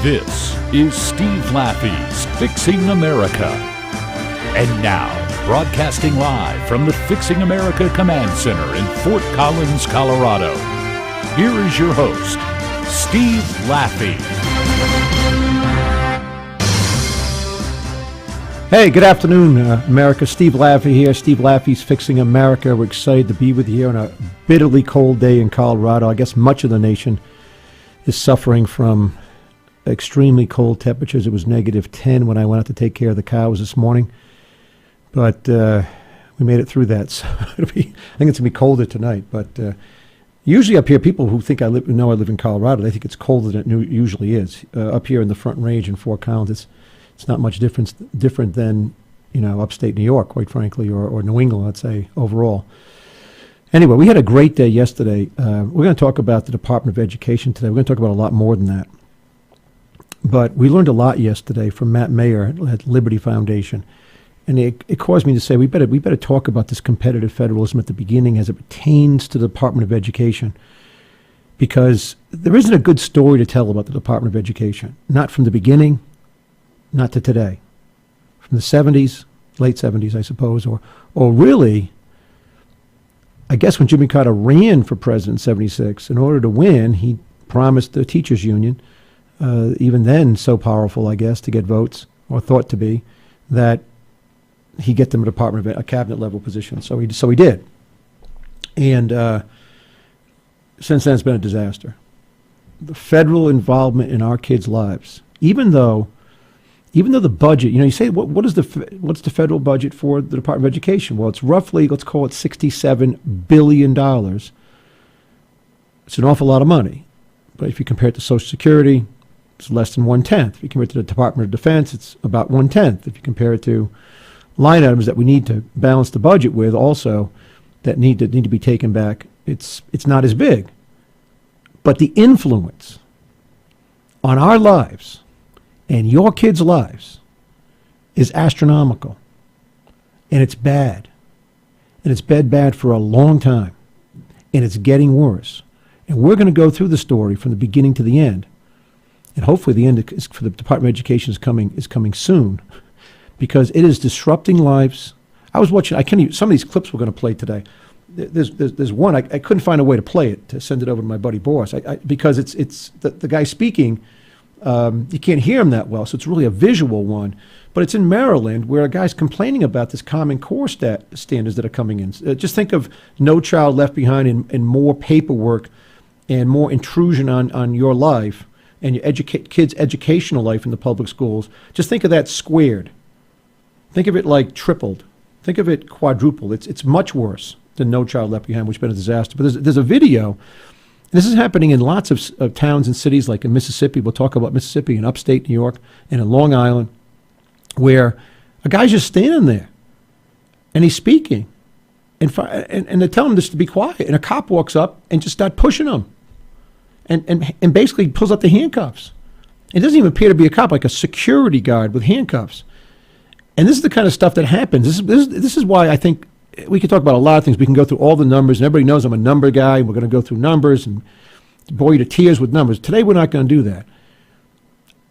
This is Steve Laffey's Fixing America. And now, broadcasting live from the Fixing America Command Center in Fort Collins, Colorado, here is your host, Steve Laffey. Hey, good afternoon, America. Steve Laffey here. Steve Laffey's Fixing America. We're excited to be with you here on a bitterly cold day in Colorado. I guess much of the nation is suffering from extremely cold temperatures. It was -10 when I went out to take care of the cows this morning, but we made it through that. So I think it's going to be colder tonight. But usually up here, people who think I live in Colorado, they think it's colder than it usually is. Up here in the Front Range in Fort Collins, it's not much different than upstate New York, quite frankly, or New England, I'd say overall. Anyway, we had a great day yesterday. We're going to talk about the Department of Education today. We're going to talk about a lot more than that. But we learned a lot yesterday from Matt Mayer at Liberty Foundation. And it caused me to say we better talk about this competitive federalism at the beginning as it pertains to the Department of Education. Because there isn't a good story to tell about the Department of Education. Not from the beginning, not to today. From the 70s, late 70s, I suppose, or really, I guess when Jimmy Carter ran for president in 76, in order to win, he promised the teachers union, even then so powerful, I guess, to get votes, or thought to be, that he'd get them a cabinet level position. So he did. And since then, it's been a disaster. The federal involvement in our kids' lives, even though the budget, you say, what's the federal budget for the Department of Education? Well, it's roughly, let's call it $67 billion. It's an awful lot of money. But if you compare it to Social Security, it's less than 1/10. If you compare it to the Department of Defense, it's about 1/10. If you compare it to line items that we need to balance the budget with also that need to be taken back, it's not as big. But the influence on our lives and your kids' lives is astronomical. And it's bad. And it's been bad for a long time. And it's getting worse. And we're going to go through the story from the beginning to the end. And hopefully the end is, for the Department of Education is coming soon, because it is disrupting lives. I was watching, some of these clips we're going to play today. There's one, I couldn't find a way to play it, to send it over to my buddy Boris, because it's the guy speaking, you can't hear him that well, so it's really a visual one. But it's in Maryland, where a guy's complaining about this Common Core standards that are coming in. Just think of No Child Left Behind and more paperwork and more intrusion on your life and your kids' educational life in the public schools. Just think of that squared. Think of it like tripled. Think of it quadrupled. It's much worse than No Child Left Behind, which has been a disaster. But there's a video. This is happening in lots of towns and cities, like in Mississippi. We'll talk about Mississippi and upstate New York and in Long Island, where a guy's just standing there and he's speaking. And they tell him just to be quiet. And a cop walks up and just starts pushing him. And basically pulls out the handcuffs. It doesn't even appear to be a cop, like a security guard with handcuffs. And this is the kind of stuff that happens. This is why I think we can talk about a lot of things. We can go through all the numbers, and everybody knows I'm a number guy, and we're going to go through numbers and bore you to tears with numbers. Today, we're not going to do that.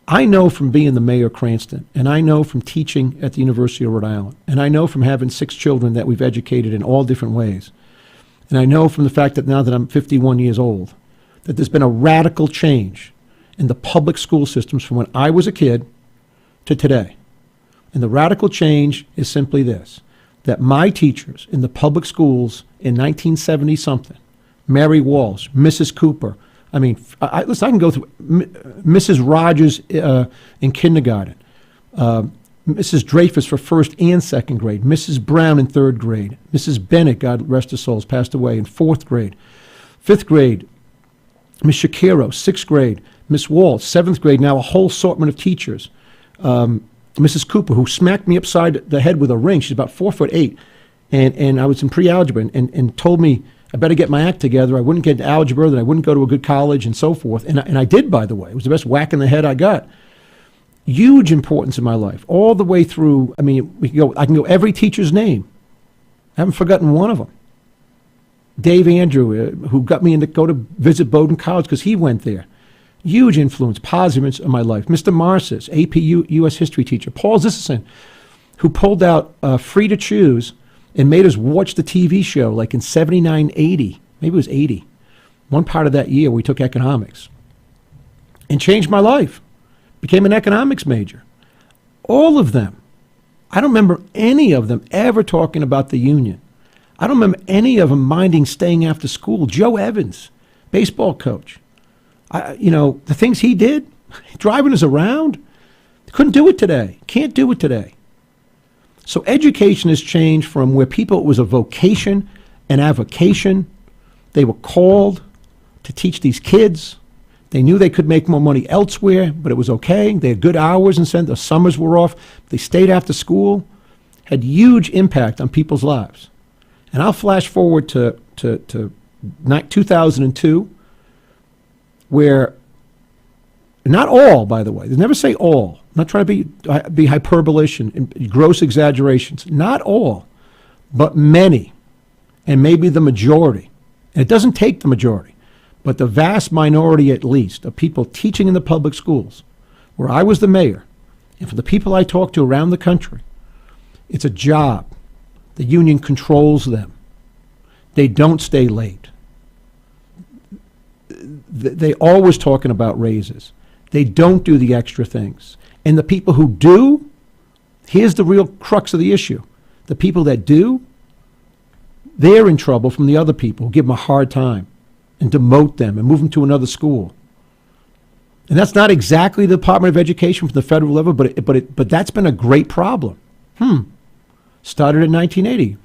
I know from being the mayor of Cranston, and I know from teaching at the University of Rhode Island, and I know from having 6 children that we've educated in all different ways, and I know from the fact that now that I'm 51 years old, that there's been a radical change in the public school systems from when I was a kid to today. And the radical change is simply this, that my teachers in the public schools in 1970-something, Mary Walsh, Mrs. Cooper, listen, I can go through Mrs. Rogers in kindergarten, Mrs. Dreyfus for first and second grade, Mrs. Brown in third grade, Mrs. Bennett, God rest her souls, passed away in fourth grade, fifth grade, Miss Shakiro, sixth grade, Miss Walsh, seventh grade, now a whole assortment of teachers. Mrs. Cooper, who smacked me upside the head with a ring. She's about 4'8", and I was in pre-algebra and told me I better get my act together. I wouldn't get into algebra, that I wouldn't go to a good college, and so forth. And I did, by the way. It was the best whack in the head I got. Huge importance in my life, all the way through. I can go every teacher's name. I haven't forgotten one of them. Dave Andrew, who got me in to go to visit Bowdoin College because he went there. huge influence, positive influence in my life. Mr. Marcis, AP U.S. history teacher. Paul Zissison, who pulled out Free to Choose and made us watch the TV show like in 79, 80. Maybe it was 80. One part of that year we took economics. And changed my life. Became an economics major. All of them. I don't remember any of them ever talking about the union. I don't remember any of them minding staying after school. Joe Evans, baseball coach. The things he did, driving us around, couldn't do it today. Can't do it today. So education has changed from where it was a vocation, an avocation. They were called to teach these kids. They knew they could make more money elsewhere, but it was okay. They had good hours and the summers were off. They stayed after school, had huge impact on people's lives. And I'll flash forward to 2002, where, not all, by the way, they never say all. I'm not trying to be hyperbolish and gross exaggerations. Not all, but many, and maybe the majority. And it doesn't take the majority, but the vast minority at least of people teaching in the public schools, where I was the mayor, and for the people I talked to around the country, it's a job. The union controls them. They don't stay late. They always talking about raises. They don't do the extra things. And the people who do, here's the real crux of the issue. The people that do, they're in trouble from the other people who give them a hard time and demote them and move them to another school. And that's not exactly the Department of Education from the federal level, but that's been a great problem. Started in 1980.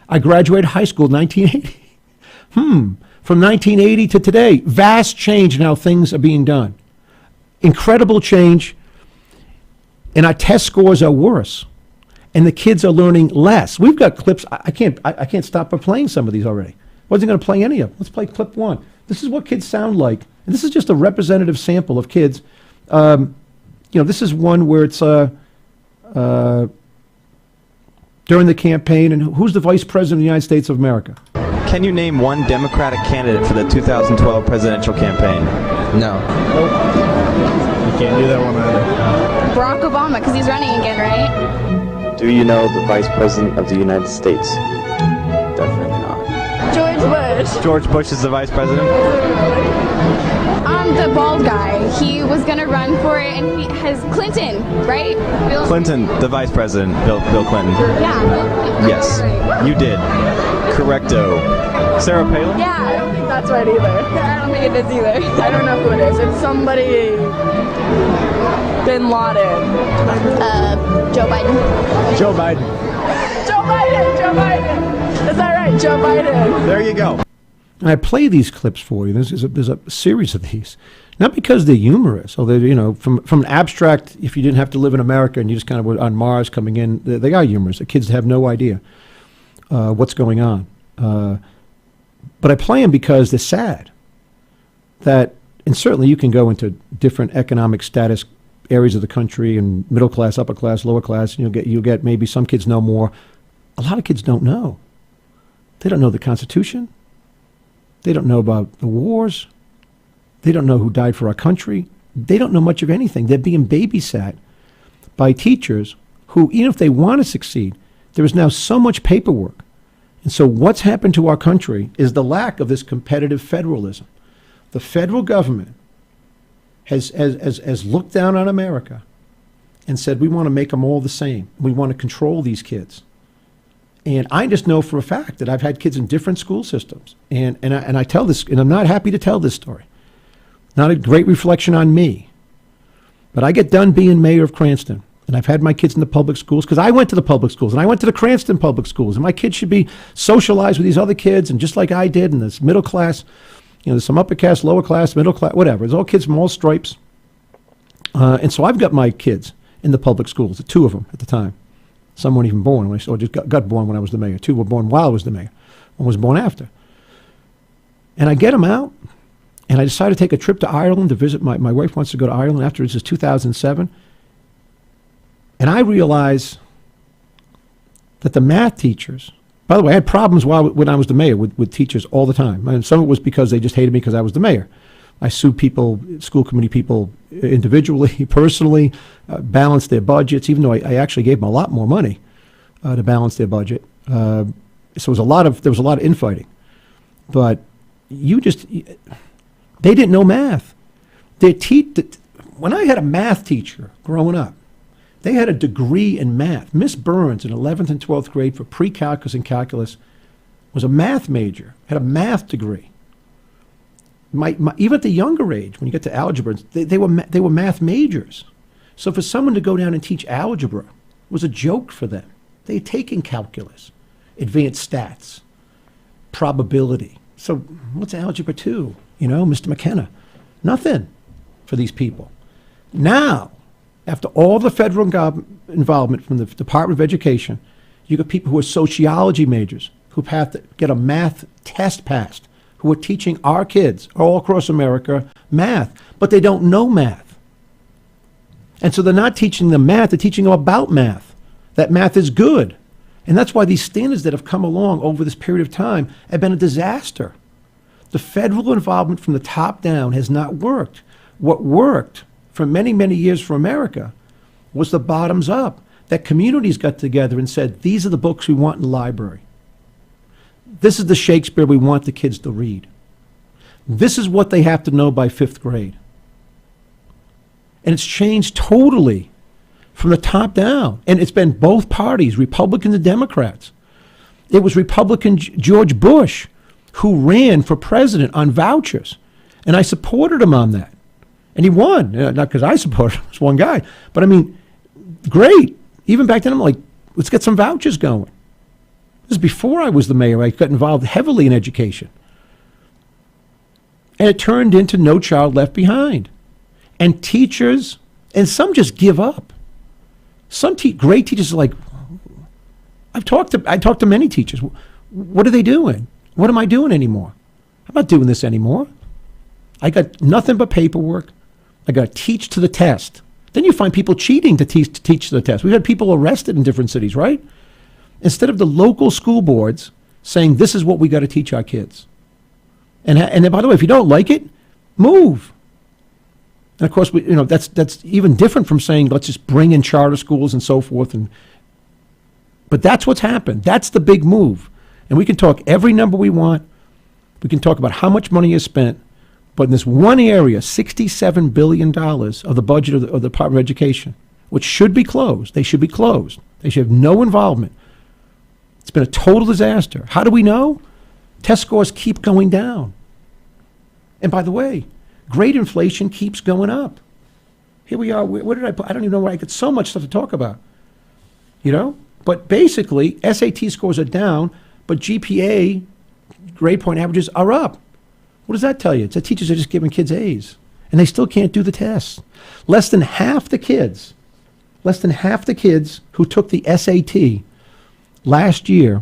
I graduated high school in 1980. From 1980 to today, vast change in how things are being done. Incredible change, and our test scores are worse, and the kids are learning less. We've got clips. I can't stop playing some of these already. Wasn't going to play any of them. Let's play clip one. This is what kids sound like, and this is just a representative sample of kids. This is one where it's during the campaign, and who's the vice president of the United States of America? Can you name one Democratic candidate for the 2012 presidential campaign? No. You can't do that one either. Barack Obama, because he's running again, right? Do you know the Vice President of the United States? Definitely not. George Bush. George Bush is the vice president? The bald guy. He was going to run for it, and he has Clinton, right? Bill Clinton, the vice president, Bill Clinton. Yeah, Bill Clinton. Yes, you did. Correcto. Sarah Palin? Yeah, I don't think that's right either. I don't think it is either. I don't know who it is. It's somebody... Bin Laden. Joe Biden. Joe Biden. Joe Biden! Joe Biden! Is that right? Joe Biden. There you go. And I play these clips for you. There's a series of these. Not because they're humorous, or they're, from an abstract, if you didn't have to live in America and you just kind of were on Mars coming in, they are humorous. The kids have no idea what's going on. But I play them because they're sad. And certainly you can go into different economic status areas of the country, and middle class, upper class, lower class, and you'll get maybe some kids know more. A lot of kids don't know. They don't know the Constitution. They don't know about the wars. They don't know who died for our country. They don't know much of anything. They're being babysat by teachers who, even if they want to succeed, there is now so much paperwork. And so what's happened to our country is the lack of this competitive federalism. The federal government has looked down on America and said, we want to make them all the same. We want to control these kids. And I just know for a fact that I've had kids in different school systems. And I tell this, and I'm not happy to tell this story. Not a great reflection on me. But I get done being mayor of Cranston, and I've had my kids in the public schools, because I went to the public schools, and I went to the Cranston public schools, and my kids should be socialized with these other kids, and just like I did in this middle class, there's some upper class, lower class, middle class, whatever. There's all kids from all stripes. And so I've got my kids in the public schools, the two of them at the time. Some weren't even born, or just got born when I was the mayor. Two were born while I was the mayor. One was born after. And I get them out, and I decided to take a trip to Ireland to visit. My wife wants to go to Ireland after this is 2007. And I realized that the math teachers, by the way, I had problems when I was the mayor with teachers all the time. And some of it was because they just hated me because I was the mayor. I sued people, school committee people individually, personally, balanced their budgets, even though I actually gave them a lot more money to balance their budget. So there was a lot of infighting. But they didn't know math. When I had a math teacher growing up, they had a degree in math. Miss Burns in 11th and 12th grade for pre-calculus and calculus was a math major, had a math degree. Even at the younger age, when you get to algebra, they were math majors. So for someone to go down and teach algebra was a joke for them. They had taken calculus, advanced stats, probability. So what's algebra 2? Mr. McKenna? Nothing for these people. Now, after all the federal involvement from the Department of Education, you got people who are sociology majors who have to get a math test passed, who are teaching our kids all across America math, but they don't know math. And so they're not teaching them math, they're teaching them about math. That math is good. And that's why these standards that have come along over this period of time have been a disaster. The federal involvement from the top down has not worked. What worked for many, many years for America was the bottoms up, that communities got together and said, these are the books we want in the library. This is the Shakespeare we want the kids to read. This is what they have to know by 5th grade. And it's changed totally from the top down. And it's been both parties, Republicans and Democrats. It was Republican George Bush who ran for president on vouchers. And I supported him on that. And he won. Not because I supported him, it was one guy. But I mean, great. Even back then, I'm like, let's get some vouchers going. This is before I was the mayor. I got involved heavily in education. And it turned into No Child Left Behind. And teachers, and some just give up. Some great teachers are like, I talked to many teachers. What are they doing? What am I doing anymore? I'm not doing this anymore. I got nothing but paperwork. I got to teach to the test. Then you find people cheating to teach to the test. We've had people arrested in different cities, right? Instead of the local school boards saying, this is what we got to teach our kids. And then, by the way, if you don't like it, move. And of course, that's even different from saying, let's just bring in charter schools and so forth. But that's what's happened. That's the big move. And we can talk every number we want. We can talk about how much money is spent. But in this one area, $67 billion of the budget of the Department of Education, which should be closed. They should be closed. They should have no involvement. It's been a total disaster. How do we know? Test scores keep going down. And by the way, grade inflation keeps going up. Here we are. Where did I put? I don't even know where I get so much stuff to talk about. But basically, SAT scores are down, but GPA, grade point averages, are up. What does that tell you? It's that teachers are just giving kids A's, and they still can't do the tests. Less than half the kids who took the SAT last year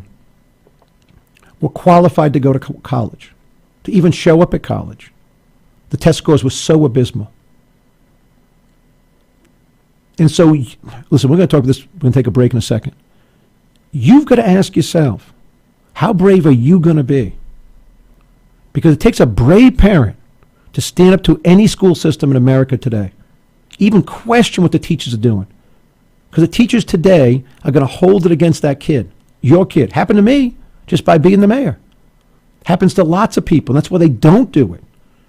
were qualified to go to college, to even show up at college. The test scores were so abysmal. And so, listen, we're going to talk about this. We're going to take a break in a second. You've got to ask yourself, how brave are you going to be? Because it takes a brave parent to stand up to any school system in America today, even question what the teachers are doing. Because the teachers today are going to hold it against that kid, your kid. Happened to me just by being the mayor. Happens to lots of people. And that's why they don't do it.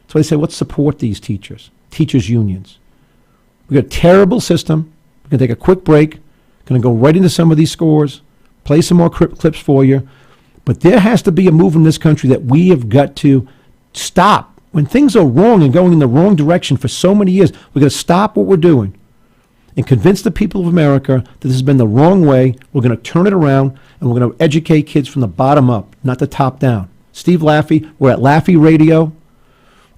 That's why they say, let's support these teachers' unions. We've got a terrible system. We're going to take a quick break. Going to go right into some of these scores, play some more clips for you. But there has to be a move in this country that we have got to stop. When things are wrong and going in the wrong direction for so many years, we've got to stop what we're doing and convince the people of America that this has been the wrong way. We're going to turn it around, and we're going to educate kids from the bottom up, not the top down. Steve Laffey, we're at Laffey Radio,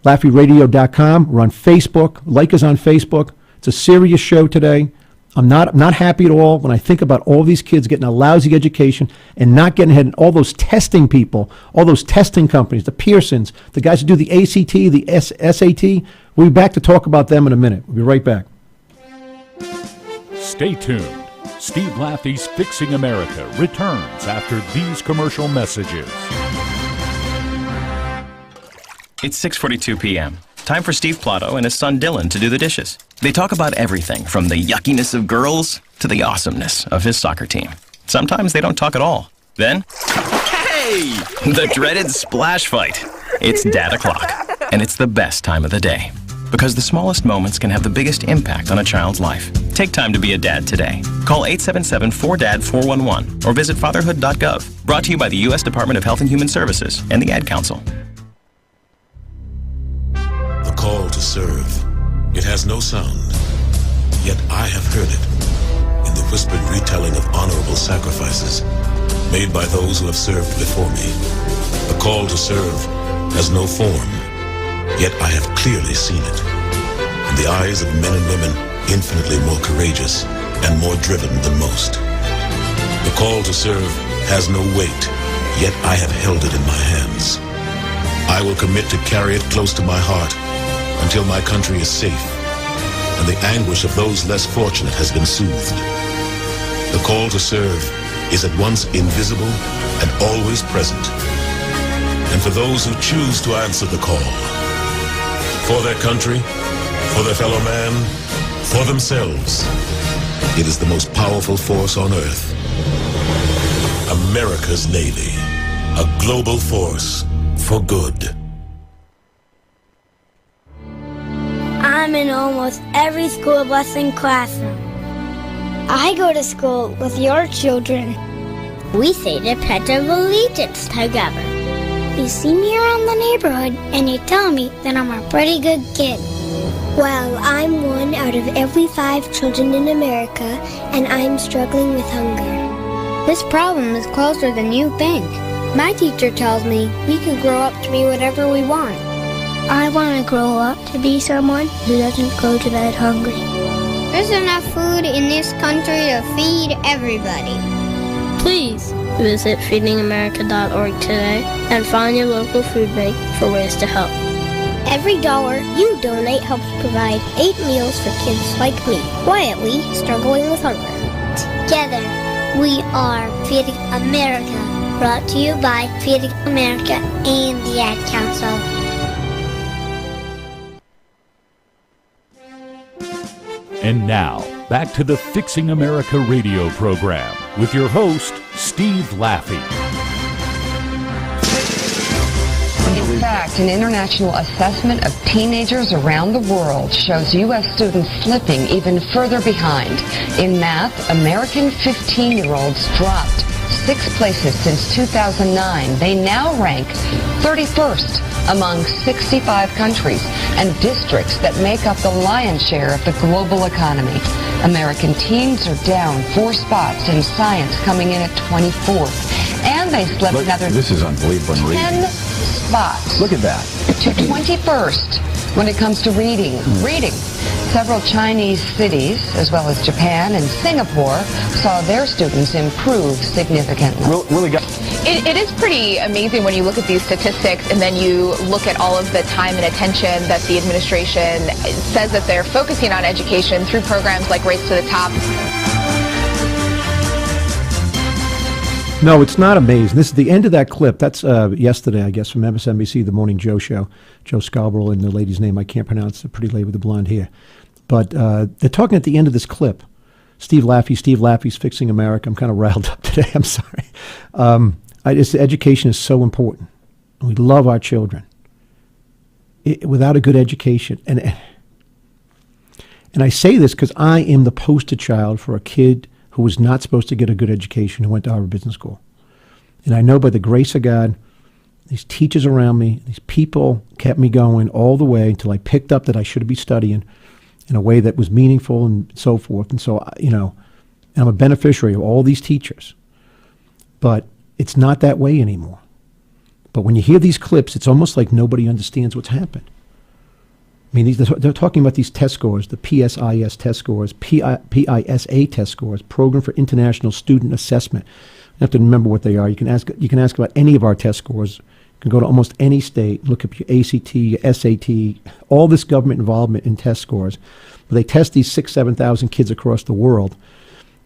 LaffeyRadio.com. We're on Facebook. Like us on Facebook. It's a serious show today. I'm not happy at all when I think about all these kids getting a lousy education and not getting ahead. And all those testing people, all those testing companies, the Pearsons, the guys who do the ACT, the SAT. We'll be back to talk about them in a minute. We'll be right back. Stay tuned. Steve Laffey's Fixing America returns after these commercial messages. It's 6:42 p.m. time for Steve Plotto and his son Dylan to do the dishes. They talk about everything from the yuckiness of girls to the awesomeness of his soccer team. Sometimes they don't talk at all. Then, hey! The dreaded splash fight. It's Dad o'clock, and it's the best time of the day. Because the smallest moments can have the biggest impact on a child's life. Take time to be a dad today. Call 877-4DAD-411 or visit fatherhood.gov. Brought to you by the U.S. Department of Health and Human Services and the Ad Council. The call to serve. It has no sound, yet I have heard it in the whispered retelling of honorable sacrifices made by those who have served before me. The call to serve has no form, yet I have clearly seen it. In the eyes of men and women infinitely more courageous and more driven than most. The call to serve has no weight, yet I have held it in my hands. I will commit to carry it close to my heart until my country is safe and the anguish of those less fortunate has been soothed. The call to serve is at once invisible and always present. And for those who choose to answer the call, for their country, for their fellow man, for themselves, it is the most powerful force on earth. America's Navy, a global force for good. I'm in almost every school bus and classroom. I go to school with your children. We say the Pledge of Allegiance together. You see me around the neighborhood and you tell me that I'm a pretty good kid. Well, I'm one out of every 5 children in America, and I'm struggling with hunger. This problem is closer than you think. My teacher tells me we can grow up to be whatever we want. I want to grow up to be someone who doesn't go to bed hungry. There's enough food in this country to feed everybody. Please visit feedingamerica.org today and find your local food bank for ways to help. Every dollar you donate helps provide 8 meals for kids like me, quietly struggling with hunger. Together, we are Feeding America, brought to you by Feeding America and the Ad Council. And now, back to the Fixing America radio program with your host, Steve Laffey. In fact, an international assessment of teenagers around the world shows U.S. students slipping even further behind. In math, American 15-year-olds dropped 6 places since 2009. They now rank 31st among 65 countries and districts that make up the lion's share of the global economy. American teens are down 4 spots in science, coming in at 24th. And they slipped another this is unbelievable. 10 spots. Look at that. To 21st when it comes to reading. Several Chinese cities, as well as Japan and Singapore, saw their students improve significantly. It is pretty amazing when you look at these statistics and then you look at all of the time and attention that the administration says that they're focusing on education through programs like Race to the Top. No, it's not amazing. This is the end of that clip. That's yesterday, I guess, from MSNBC, The Morning Joe show. Joe Scarborough, and the lady's name I can't pronounce, the pretty lady with the blonde hair. But they're talking at the end of this clip. Steve Laffey's Fixing America. I'm kind of riled up today. I'm sorry. Education is so important. We love our children. Without a good education, and I say this because I am the poster child for a kid who was not supposed to get a good education, who went to Harvard Business School. And I know by the grace of God, these teachers around me, these people kept me going all the way until I picked up that I should be studying in a way that was meaningful and so forth. And so, I'm a beneficiary of all these teachers. But it's not that way anymore. But when you hear these clips, it's almost like nobody understands what's happened. I mean, they're talking about these test scores, the PSIS test scores, PISA test scores, Program for International Student Assessment. You have to remember what they are. You can ask about any of our test scores. You can go to almost any state, look up your ACT, your SAT, all this government involvement in test scores. But they test these 7,000 kids across the world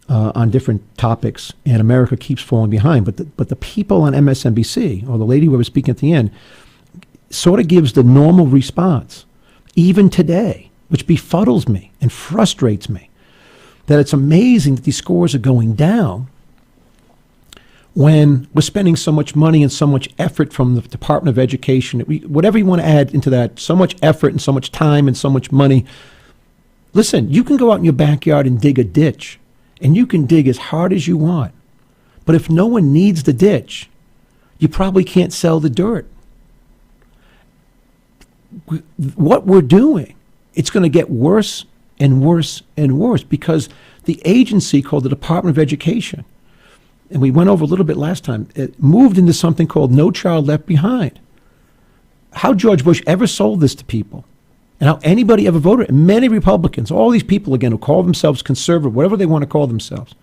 on different topics, and America keeps falling behind. But the people on MSNBC, or the lady who was speaking at the end, sort of gives the normal response. even today, which befuddles me and frustrates me, that it's amazing that these scores are going down when we're spending so much money and so much effort from the Department of Education, whatever you want to add into that, so much effort and so much time and so much money. Listen, you can go out in your backyard and dig a ditch, and you can dig as hard as you want. But if no one needs the ditch, you probably can't sell the dirt. What we're doing, it's going to get worse and worse and worse because the agency called the Department of Education, and we went over a little bit last time, it moved into something called No Child Left Behind. How George Bush ever sold this to people, and how anybody ever voted, and many Republicans, all these people, again, who call themselves conservative, whatever they want to call themselves,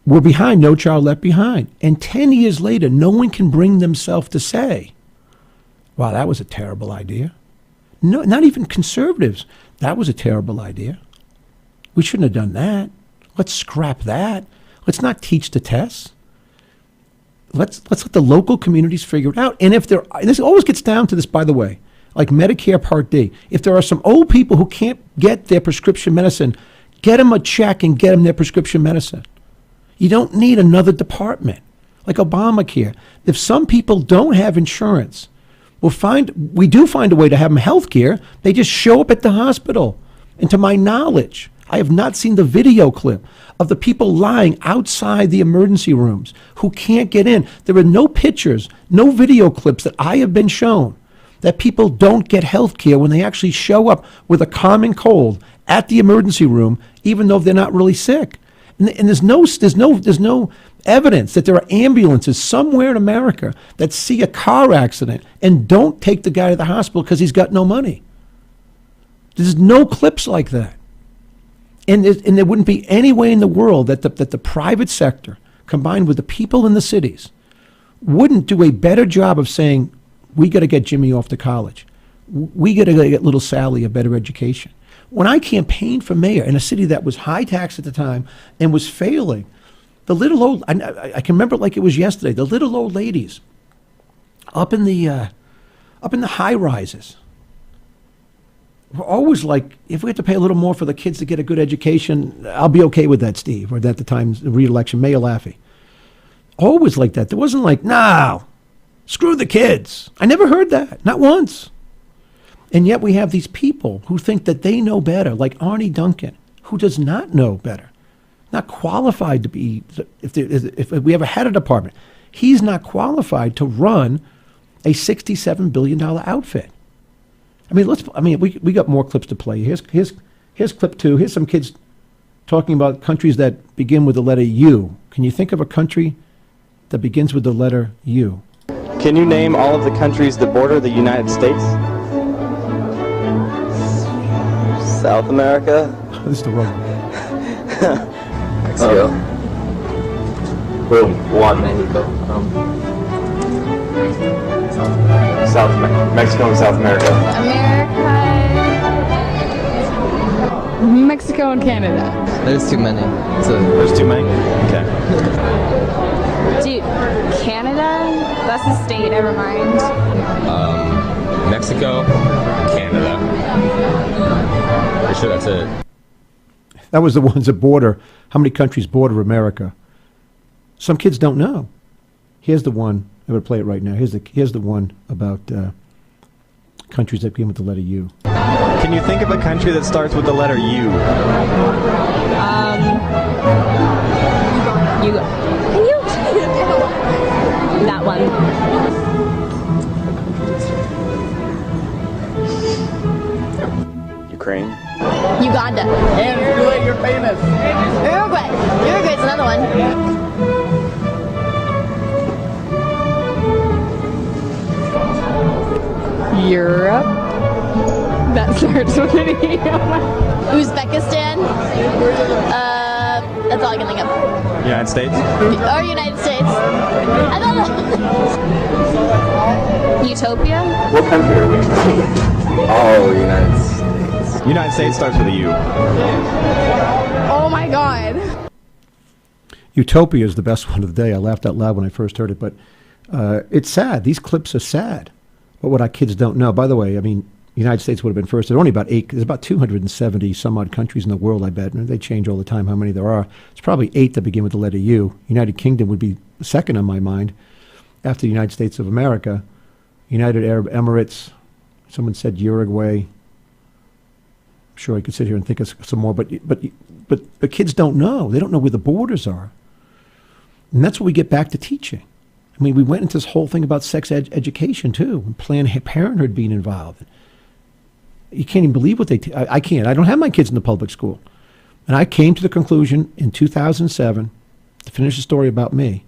were behind No Child Left Behind. And 10 years later, no one can bring themselves to say, wow, that was a terrible idea. No, not even conservatives. That was a terrible idea. We shouldn't have done that. Let's scrap that. Let's not teach the tests. Let's let the local communities figure it out. And if there, and this always gets down to this, by the way, like Medicare Part D. If there are some old people who can't get their prescription medicine, get them a check and get them their prescription medicine. You don't need another department like Obamacare. If some people don't have insurance, we do find a way to have them health care. They just show up at the hospital. And to my knowledge, I have not seen the video clip of the people lying outside the emergency rooms who can't get in. There are no pictures, no video clips that I have been shown that people don't get health care when they actually show up with a common cold at the emergency room, even though they're not really sick. And there's no evidence that there are ambulances somewhere in America that see a car accident and don't take the guy to the hospital because he's got no money. There's no clips like that. And there wouldn't be any way in the world that the private sector, combined with the people in the cities, wouldn't do a better job of saying, we got to get Jimmy off to college. We got to get little Sally a better education. When I campaigned for mayor in a city that was high tax at the time and was failing, the little old, I can remember it like it was yesterday, the little old ladies up in the high rises were always like, if we have to pay a little more for the kids to get a good education, I'll be okay with that, Steve, or at the time, the re-election, Mayor Laffey. Always like that. There wasn't like, no, screw the kids. I never heard that, not once. And yet we have these people who think that they know better, like ARNE DUNCAN, who does not know better, not qualified to be, if we ever had a department, he's not qualified to run a $67 billion outfit. We got more clips to play. Here's clip 2. Here's some kids talking about countries that begin with the letter U. Can you think of a country that begins with the letter U? Can you name all of the countries that border the United States? South America. This is the wrong one. Mexico. Boom. One. Mexico. Mexico and South America. Mexico and Canada. There's too many. There's too many? Okay. Dude, Canada? That's a state, never mind. Mexico, Canada. Pretty sure that's it. That was the ones that border, how many countries border America. Some kids don't know. Here's the one. I'm going to play it right now. Here's the one about countries that begin with the letter U. Can you think of a country that starts with the letter U? That one. Ukraine. Uganda. And you're famous. Uruguay. Uruguay's another one. Europe. That starts with an E. Uzbekistan. That's all I can think of. United States? Or United States. I don't know. Utopia? What country are we? Oh, United States. United States starts with a U. Oh my God. Utopia is the best one of the day. I laughed out loud when I first heard it, but it's sad. These clips are sad But what our kids don't know, by the way, I mean, the United States would have been first. There's only there's about 270 some odd countries in the world, I bet. And they change all the time how many there are. It's probably 8 that begin with the letter U. United Kingdom would be second on my mind after the United States of America. United Arab Emirates, someone said Uruguay. I'm sure I could sit here and think of some more, but the kids don't know. They don't know where the borders are. And that's what we get back to teaching. I mean, we went into this whole thing about sex education, too, and Planned Parenthood being involved. You can't even believe what they I can't. I don't have my kids in the public school. And I came to the conclusion in 2007, to finish the story about me,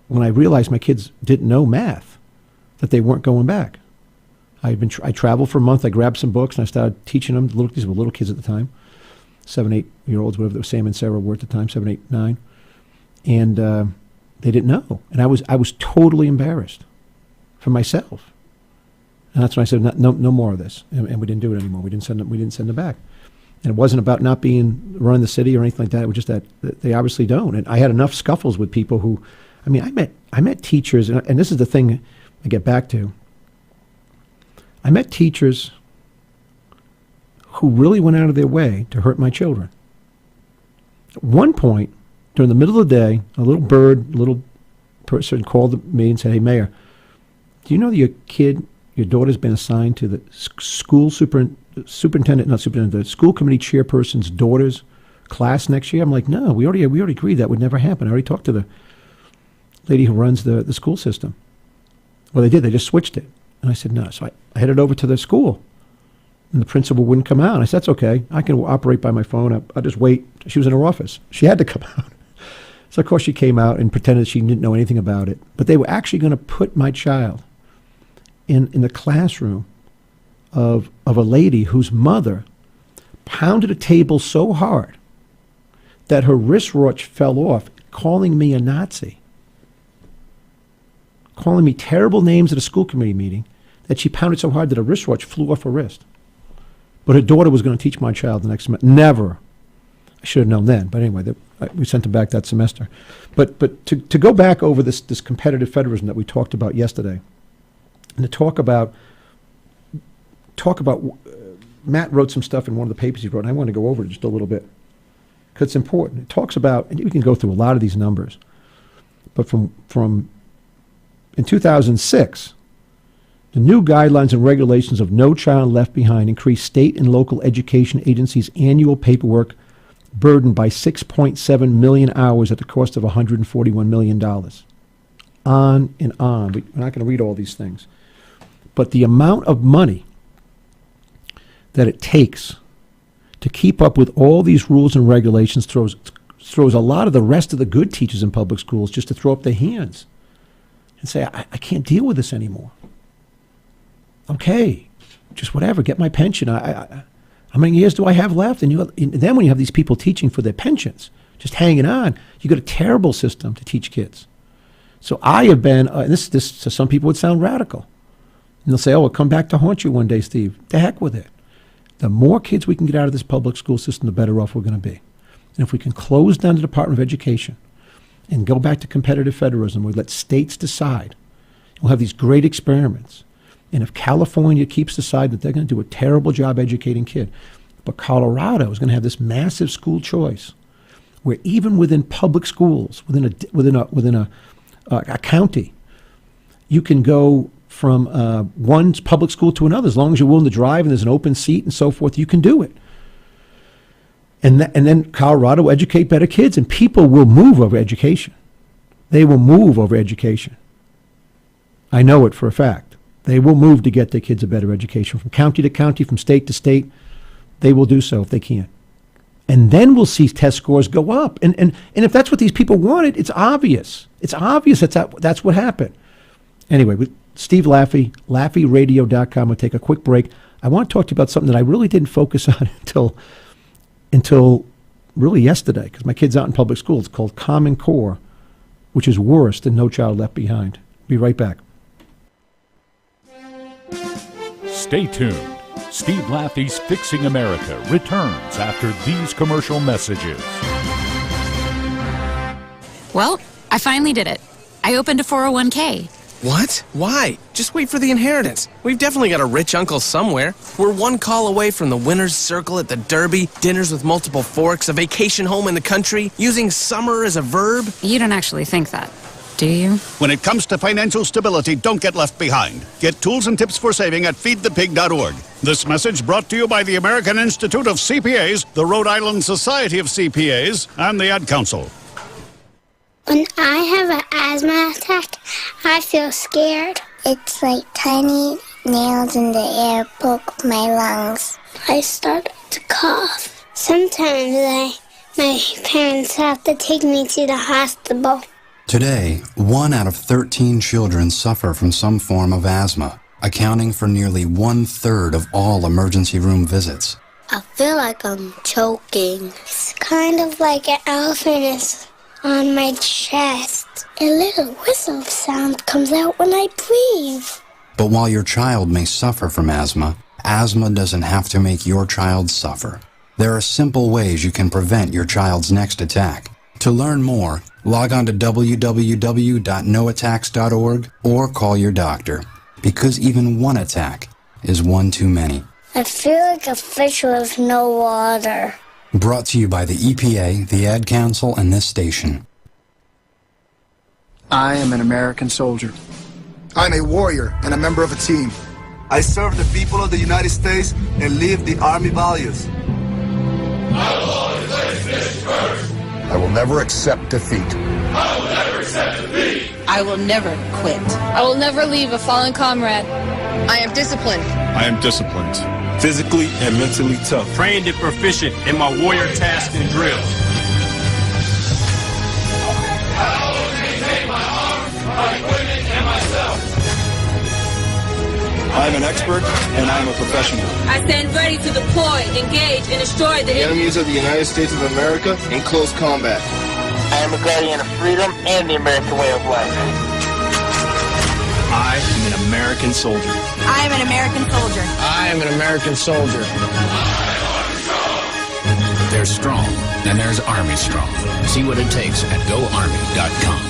when I realized my kids didn't know math, that they weren't going back. I traveled for a month. I grabbed some books, and I started teaching them. These were little kids at the time, 7, 8-year-olds, whatever Sam and Sarah were at the time, 7, 8, 9. And they didn't know. And I was totally embarrassed for myself. And that's when I said, no more of this. And we didn't do it anymore. We didn't send them back. And it wasn't about not running the city or anything like that. It was just that they obviously don't. And I had enough scuffles with people who, I mean, I met teachers, and this is the thing I get back to. I met teachers who really went out of their way to hurt my children. At one point, during the middle of the day, a little person called me and said, "Hey, Mayor, do you know that your daughter's been assigned to the school the school committee chairperson's daughter's class next year?" I'm like, "No, we already agreed that would never happen. I already talked to the lady who runs the school system." Well, they did. They just switched it. And I said, "No." So I headed over to the school. And the principal wouldn't come out. And I said, "That's okay. I can operate by my phone. I'll just wait." She was in her office. She had to come out. So, of course, she came out and pretended she didn't know anything about it. But they were actually going to put my child in the classroom of a lady whose mother pounded a table so hard that her wristwatch fell off, calling me a Nazi, calling me terrible names at a school committee meeting, that she pounded so hard that her wristwatch flew off her wrist. But her daughter was going to teach my child the next semester. Never. I should have known then. But anyway, we sent him back that semester. But to go back over this competitive federalism that we talked about yesterday, and to talk about Matt wrote some stuff in one of the papers he wrote, and I want to go over it just a little bit because it's important. It talks about, and we can go through a lot of these numbers, but from in 2006, the new guidelines and regulations of No Child Left Behind increased state and local education agencies' annual paperwork burden by 6.7 million hours at the cost of $141 million. On and on. We're not going to read all these things. But the amount of money that it takes to keep up with all these rules and regulations throws a lot of the rest of the good teachers in public schools just to throw up their hands and say, I can't deal with this anymore. Okay, just whatever, get my pension. How many years do I have left? And then when you have these people teaching for their pensions, just hanging on, you got a terrible system to teach kids. So I have been, this to some people would sound radical. And they'll say, "Oh, it'll come back to haunt you one day, Steve." The heck with it. The more kids we can get out of this public school system, the better off we're going to be. And if we can close down the Department of Education and go back to competitive federalism, we let states decide, we'll have these great experiments. And if California keeps deciding that they're going to do a terrible job educating kids, but Colorado is going to have this massive school choice, where even within public schools, within a county, you can go from one public school to another as long as you're willing to drive and there's an open seat and so forth. You can do it. And then Colorado will educate better kids, and people will move over education. They will move over education. I know it for a fact. They will move to get their kids a better education from county to county, from state to state. They will do so if they can. And then we'll see test scores go up. And if that's what these people wanted, it's obvious. It's obvious that's what happened. Anyway, with Steve Laffey, LaffeyRadio.com. We'll take a quick break. I want to talk to you about something that I really didn't focus on until really yesterday, because my kid's out in public school. It's called Common Core, which is worse than No Child Left Behind. Be right back. Stay tuned. Steve Laffey's Fixing America returns after these commercial messages. Well, I finally did it. I opened a 401k. What? Why? Just wait for the inheritance. We've definitely got a rich uncle somewhere. We're one call away from the winner's circle at the Derby, dinners with multiple forks, a vacation home in the country, using summer as a verb. You don't actually think that, do you? When it comes to financial stability, don't get left behind. Get tools and tips for saving at feedthepig.org. This message brought to you by the American Institute of CPAs, the Rhode Island Society of CPAs, and the Ad Council. When I have an asthma attack, I feel scared. It's like tiny nails in the air poke my lungs. I start to cough. Sometimes my parents have to take me to the hospital. Today, 1 out of 13 children suffer from some form of asthma, accounting for nearly 1/3 of all emergency room visits. I feel like I'm choking. It's kind of like an elephant is on my chest. A little whistle sound comes out when I breathe. But while your child may suffer from asthma doesn't have to make your child suffer. There are simple ways you can prevent your child's next attack. To learn more, log on to www.noattacks.org or call your doctor, because even one attack is one too many. I feel like a fish with no water. Brought to you by the EPA, the Ad Council, and this station. I am an American soldier. I'm a warrior and a member of a team. I serve the people of the United States and live the Army values. I will always place this first. I will never accept defeat. I will never accept defeat. I will never quit. I will never leave a fallen comrade. I am disciplined. I am disciplined. Physically and mentally tough. Trained and proficient in my warrior tasks and drills. I always maintain my arms, my equipment, and myself. I am an expert and I am a professional. I stand ready to deploy, engage, and destroy the enemies of the United States of America in close combat. I am a guardian of freedom and the American way of life. I am an American soldier. I am an American soldier. I am an American soldier. There's strong, and there's Army strong. See what it takes at GoArmy.com.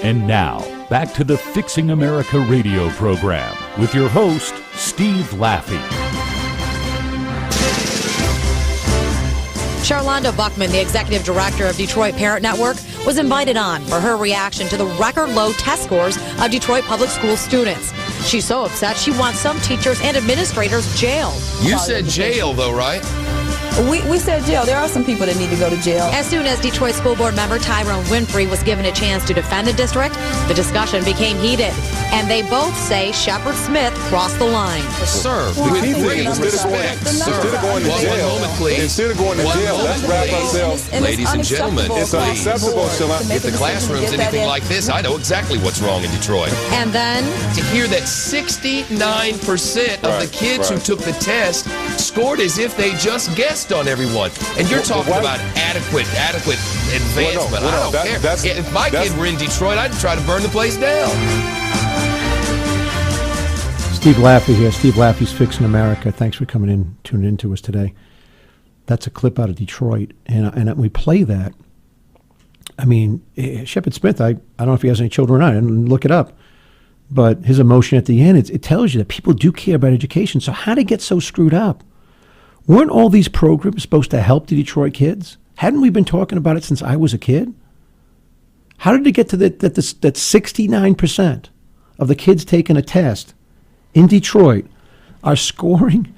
And now, back to the Fixing America radio program with your host, Steve Laffey. Charlondo Buckman, the executive director of Detroit Parent Network, was invited on for her reaction to the record-low test scores of Detroit public school students. She's so upset she wants some teachers and administrators jailed. You said jail, though, right? We said jail. There are some people that need to go to jail. As soon as Detroit School Board member Tyrone Winfrey was given a chance to defend the district, the discussion became heated. And they both say Shepard Smith crossed the line. Sir, with great respect, sir. Instead of going to jail, one moment, please. Instead of going to jail, let's wrap ourselves. Ladies and gentlemen, it's unacceptable. If the classroom's anything like this, I know exactly what's wrong in Detroit. And then to hear that 69% of the kids who took the test scored as if they just guessed on everyone. And you're talking about adequate advancement. I don't care. If my kid were in Detroit, I'd try to burn the place down. Steve Laffey here. Steve Laffey's Fixing America. Thanks for coming in, tuning in to us today. That's a clip out of Detroit, and we play that. I mean, Shepard Smith, I don't know if he has any children or not. I didn't look it up. But his emotion at the end, it tells you that people do care about education. So how did it get so screwed up? Weren't all these programs supposed to help the Detroit kids? Hadn't we been talking about it since I was a kid? How did it get to that 69% of the kids taking a test in Detroit are scoring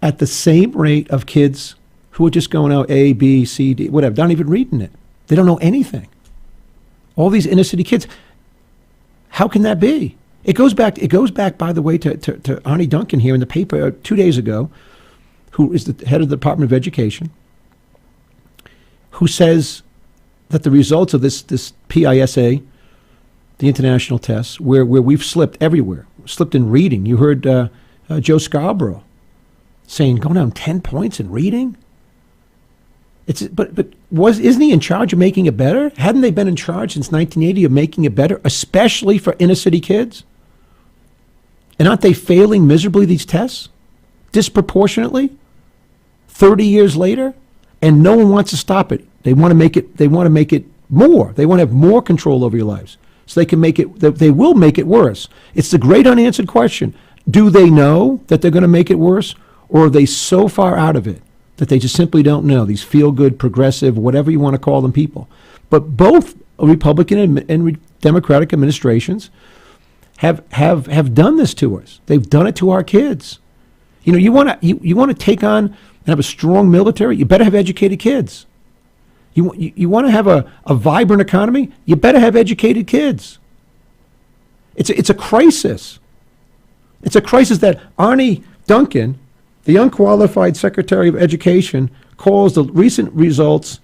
at the same rate of kids who are just going out A, B, C, D, whatever, not even reading it? They don't know anything. All these inner city kids. How can that be? It goes back, by the way, to ARNE DUNCAN here in the paper 2 days ago, who is the head of the Department of Education, who says that the results of this PISA, the international tests, where we've slipped everywhere, slipped in reading. You heard Joe Scarborough saying, go down 10 points in reading? Isn't he in charge of making it better? Hadn't they been in charge since 1980 of making it better, especially for inner city kids? And aren't they failing miserably, these tests? Disproportionately? 30 years later? And no one wants to stop it. They want to make it more. They want to have more control over your lives. So they can make it, they will make it worse. It's the great unanswered question. Do they know that they're going to make it worse? Or are they so far out of it that they just simply don't know? These feel-good, progressive, whatever you want to call them people. But both Republican and Democratic administrations have done this to us. They've done it to our kids. You know, you want to take on and have a strong military, you better have educated kids. You want to have a vibrant economy, you better have educated kids. It's a crisis. It's a crisis that ARNE DUNCAN, the unqualified Secretary of Education, calls the recent results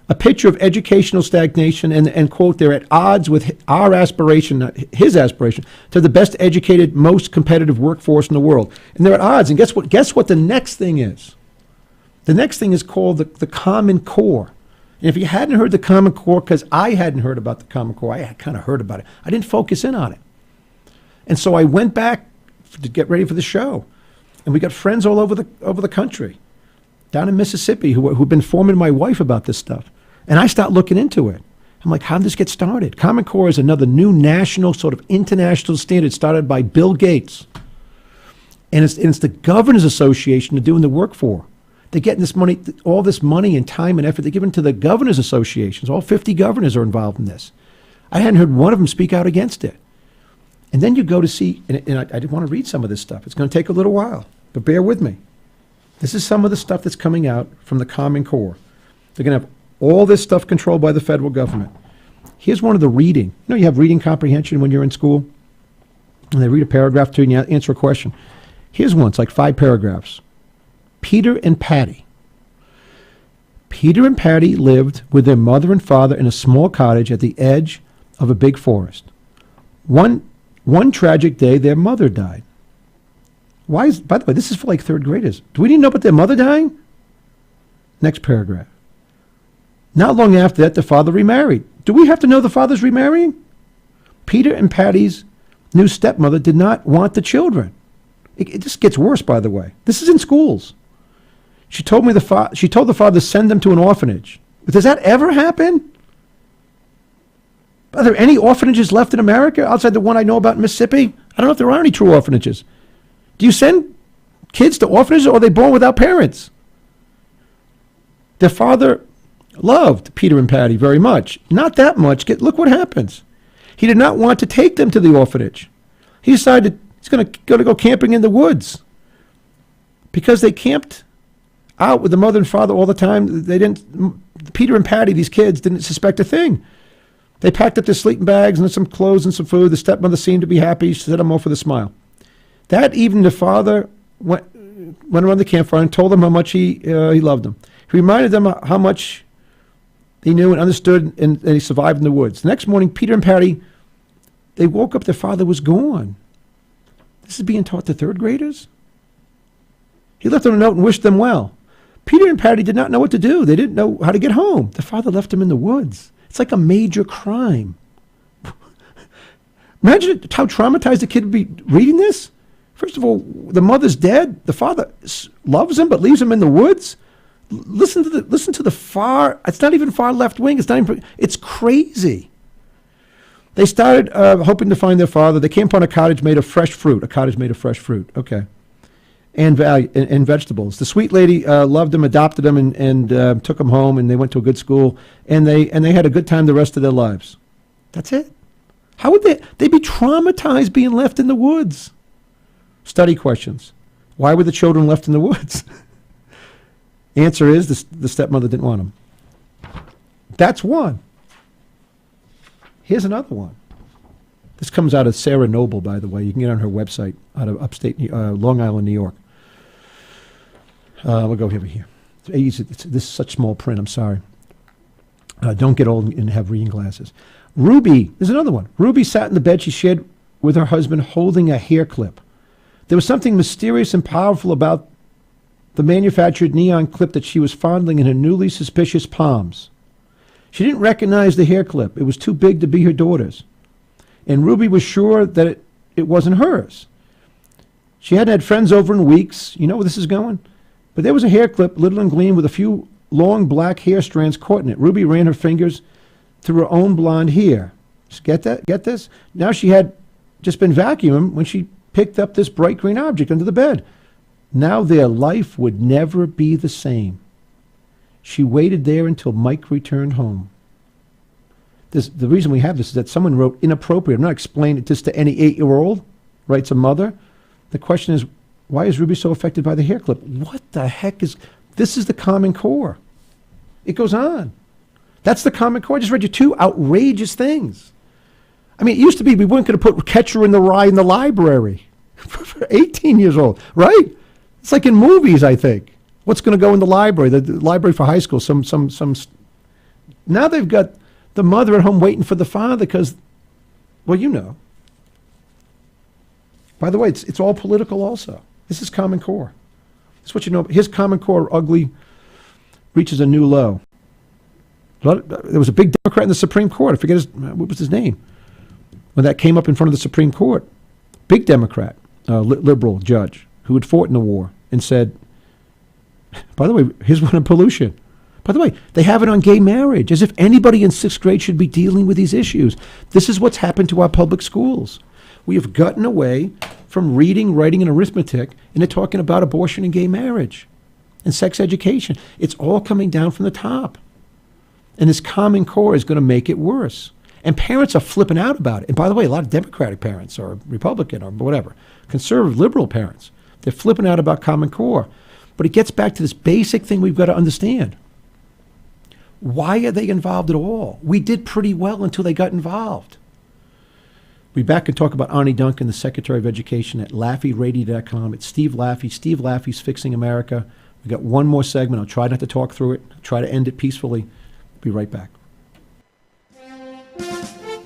a picture of educational stagnation and quote, they're at odds with our aspiration, not his aspiration, to the best educated, most competitive workforce in the world. And they're at odds. And guess what the next thing is? The next thing is called the Common Core. And if you hadn't heard the Common Core, because I hadn't heard about the Common Core, I had kind of heard about it. I didn't focus in on it. And so I went back to get ready for the show. And we got friends all over the country, down in Mississippi, who've been informing my wife about this stuff. And I start looking into it. I'm like, how did this get started? Common Core is another new national, sort of international standard started by Bill Gates. And it's the Governors Association they're doing the work for. They're getting this money, all this money and time and effort. They're giving to the Governors Associations. All 50 governors are involved in this. I hadn't heard one of them speak out against it. And then you go to see, and I didn't want to read some of this stuff. It's going to take a little while, but bear with me. This is some of the stuff that's coming out from the Common Core. They're going to have all this stuff controlled by the federal government. Here's one of the reading. You know, you have reading comprehension when you're in school, and they read a paragraph to you and you answer a question. Here's one. It's like 5 paragraphs. Peter and Patty. Peter and Patty lived with their mother and father in a small cottage at the edge of a big forest. One tragic day, their mother died. By the way, this is for like 3rd graders. Do we need to know about their mother dying? Next paragraph. Not long after that, the father remarried. Do we have to know the father's remarrying? Peter and Patty's new stepmother did not want the children. It just gets worse, by the way. This is in schools. She told the father to send them to an orphanage. But does that ever happen? Are there any orphanages left in America outside the one I know about in Mississippi? I don't know if there are any true orphanages. Do you send kids to orphanages, or are they born without parents? Their father loved Peter and Patty very much. Not that much. Look what happens. He did not want to take them to the orphanage. He decided he's going to go camping in the woods. Because they camped out with the mother and father all the time, Peter and Patty, these kids, didn't suspect a thing. They packed up their sleeping bags and some clothes and some food. The stepmother seemed to be happy. She set them off with a smile. That evening, the father went around the campfire and told them how much he loved them. He reminded them how much he knew and understood, and he survived in the woods. The next morning, Peter and Patty, they woke up, their father was gone. This is being taught to 3rd graders? He left them a note and wished them well. Peter and Patty did not know what to do. They didn't know how to get home. The father left them in the woods. It's like a major crime. Imagine how traumatized the kid would be reading this. First of all, the mother's dead. The father loves him but leaves him in the woods. Listen to the far. It's not even far left wing. It's crazy. They started hoping to find their father. They came upon a cottage made of fresh fruit. Okay, and vegetables. The sweet lady loved him, adopted him, and took him home. And they went to a good school. And they had a good time the rest of their lives. That's it. How would they be traumatized being left in the woods? Study questions. Why were the children left in the woods? Answer is the stepmother didn't want them. That's one. Here's another one. This comes out of Sarah Noble, by the way. You can get on her website out of upstate Long Island, New York. We'll go over here. This is such small print. I'm sorry. Don't get old and have reading glasses. Ruby, there's another one. Ruby sat in the bed she shared with her husband holding a hair clip. There was something mysterious and powerful about the manufactured neon clip that she was fondling in her newly suspicious palms. She didn't recognize the hair clip. It was too big to be her daughter's. And Ruby was sure that it wasn't hers. She hadn't had friends over in weeks. You know where this is going? But there was a hair clip, little and gleam, with a few long black hair strands caught in it. Ruby ran her fingers through her own blonde hair. Just get that? Get this? Now she had just been vacuumed when she picked up this bright green object under the bed. Now their life would never be the same. She waited there until Mike returned home. The reason we have this is that someone wrote inappropriate. I'm not explaining this to any 8-year-old, writes a mother. The question is, why is Ruby so affected by the hair clip? What the heck is... This is the Common Core. It goes on. That's the Common Core. I just read you 2 outrageous things. I mean, it used to be we weren't going to put Catcher in the Rye in the library for 18 years old, right? It's like in movies, I think. What's going to go in the library? The library for high school. Now they've got the mother at home waiting for the father because, well, you know. By the way, it's all political also. This is Common Core. That's what you know. His Common Core ugly reaches a new low. There was a big Democrat in the Supreme Court. I forget what was his name. When that came up in front of the Supreme Court, big Democrat, liberal judge who had fought in the war and said, by the way, here's one on pollution. By the way, they have it on gay marriage, as if anybody in 6th grade should be dealing with these issues. This is what's happened to our public schools. We have gotten away from reading, writing, and arithmetic into talking about abortion and gay marriage and sex education. It's all coming down from the top. And this Common Core is going to make it worse. And parents are flipping out about it. And by the way, a lot of Democratic parents or Republican or whatever, conservative, liberal parents, they're flipping out about Common Core. But it gets back to this basic thing we've got to understand. Why are they involved at all? We did pretty well until they got involved. We'll be back and talk about ARNE Duncan, the Secretary of Education, at LaffyRadio.com. It's Steve Laffy. Steve Laffy's Fixing America. We got one more segment. I'll try not to talk through it. I'll try to end it peacefully. Be right back.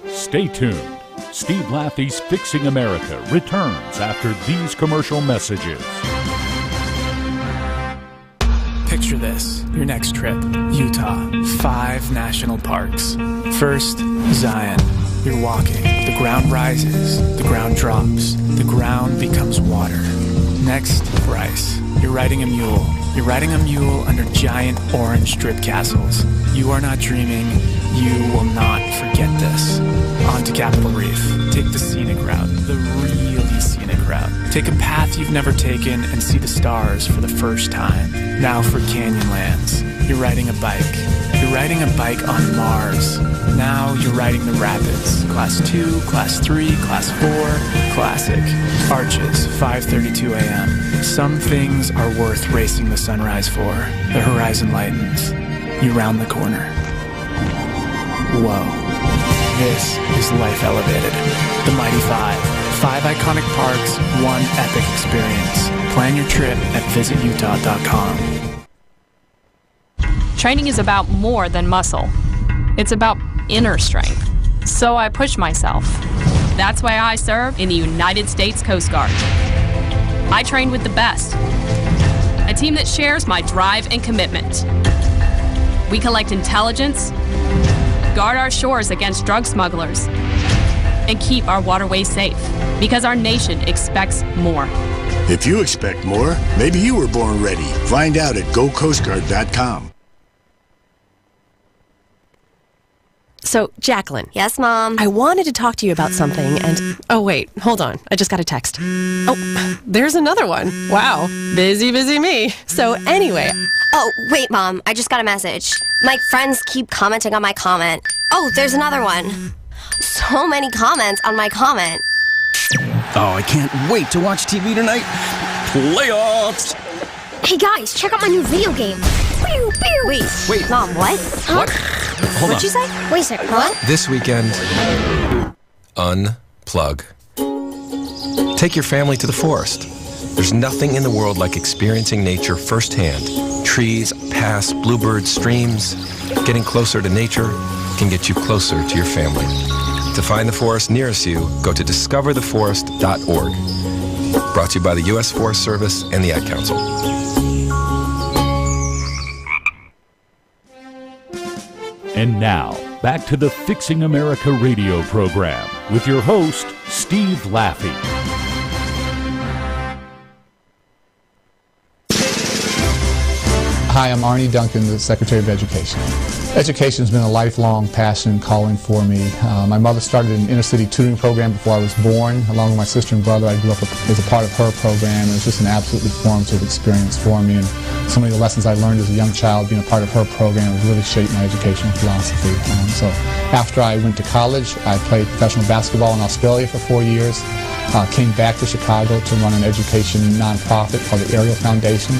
Stay tuned. Steve Laffy's Fixing America returns after these commercial messages. Picture this, your next trip, Utah, 5 national parks. First, Zion. You're walking, the ground rises, the ground drops, the ground becomes water. Next, Bryce. You're riding a mule. You're riding a mule under giant orange strip castles. You are not dreaming. You will not forget this. On to Capitol Reef. Take the scenic route, the really scenic route. Take a path you've never taken and see the stars for the first time. Now for Canyonlands. You're riding a bike. You're riding a bike on Mars. Now you're riding the rapids. Class 2, Class 3, Class 4, Classic. Arches, 5:32 a.m. Some things are worth racing the sunrise for. The horizon lightens. You round the corner. Whoa. This is Life Elevated. The Mighty 5. 5 iconic parks, 1 epic experience. Plan your trip at visitutah.com. Training is about more than muscle. It's about inner strength. So I push myself. That's why I serve in the United States Coast Guard. I train with the best. A team that shares my drive and commitment. We collect intelligence, guard our shores against drug smugglers, and keep our waterways safe, because our nation expects more. If you expect more, maybe you were born ready. Find out at GoCoastGuard.com. So, Jacqueline. Yes, Mom? I wanted to talk to you about something, and... Oh, wait, hold on. I just got a text. Oh, there's another one. Wow. Busy me. So, anyway... Oh, wait, Mom. I just got a message. My friends keep commenting on my comment. Oh, there's another one. So many comments on my comment. Oh, I can't wait to watch TV tonight. Playoffs! Hey, guys, check out my new video game. Pew, pew. Wait. Mom, what? What? Hold What'd you say? Wait a second, what? This weekend, unplug. Take your family to the forest. There's nothing in the world like experiencing nature firsthand. Trees, paths, bluebirds, streams. Getting closer to nature can get you closer to your family. To find the forest nearest you, go to discovertheforest.org. Brought to you by the U.S. Forest Service and the Ad Council. And now, back to the Fixing America radio program with your host, Steve Laffy. Hi, I'm ARNE Duncan, the Secretary of Education. Education has been a lifelong passion and calling for me. My mother started an inner-city tutoring program before I was born. Along with my sister and brother, I grew up as a part of her program, and it was just an absolutely formative experience for me. And so many of the lessons I learned as a young child being a part of her program have really shaped my educational philosophy. So after I went to college, I played professional basketball in Australia for 4 years. Came back to Chicago to run an education nonprofit called the ARNE Foundation.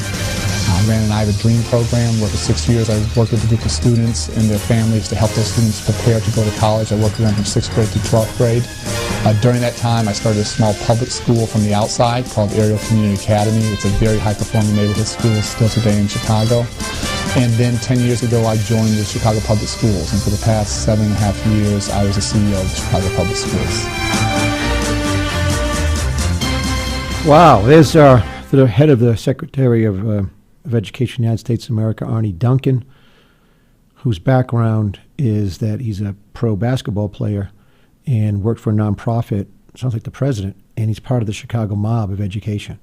I ran an I Have a Dream program where for 6 years I worked with a group of students and their families to help those students prepare to go to college. I worked with them from 6th grade to 12th grade. During that time, I started a small public school from the outside called ARNE Community Academy. It's a very high-performing neighborhood school still today in Chicago. And then 10 years ago, I joined the Chicago Public Schools. And for the past 7.5 years, I was the CEO of the Chicago Public Schools. Wow, there's the head of the Secretary of Education in the United States of America, ARNE Duncan, whose background is that he's a pro basketball player and worked for a nonprofit, sounds like the president, and he's part of the Chicago mob of education.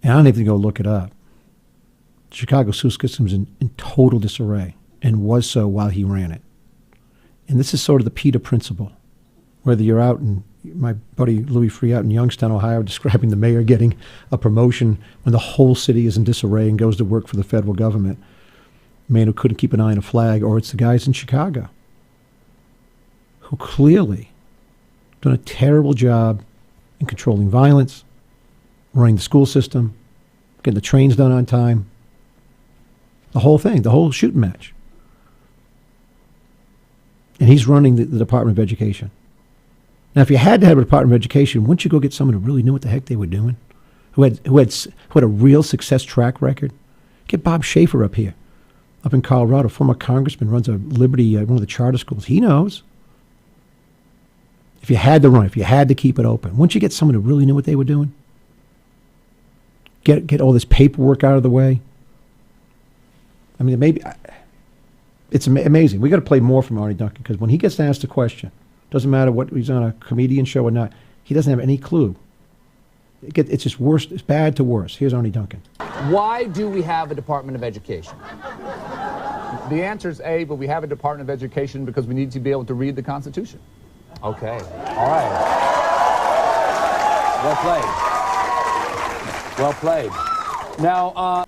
And I don't even go look it up. The Chicago school system's in total disarray and was so while he ran it. And this is sort of the Peter principle. Whether you're out in, my buddy Louis Free out in Youngstown, Ohio, describing the mayor getting a promotion when the whole city is in disarray and goes to work for the federal government. A man who couldn't keep an eye on a flag, or it's the guys in Chicago who clearly done a terrible job in controlling violence, running the school system, getting the trains done on time, the whole thing, the whole shooting match. And he's running the Department of Education. Now, if you had to have a Department of Education, wouldn't you go get someone who really knew what the heck they were doing, who had a real success track record? Get Bob Schaefer up here, up in Colorado, former congressman, runs a Liberty, one of the charter schools. He knows. If you had to run, if you had to keep it open, wouldn't you get someone who really knew what they were doing? Get all this paperwork out of the way. I mean, maybe it's amazing. We got to play more from ARNE Duncan, because when he gets asked a question, doesn't matter what he's on a comedian show or not, he doesn't have any clue. It's just worse. It's bad to worse. Here's ARNE Duncan. Why do we have a Department of Education? The answer is A, but we have a Department of Education because we need to be able to read the Constitution. Okay. All right. Well played. Now,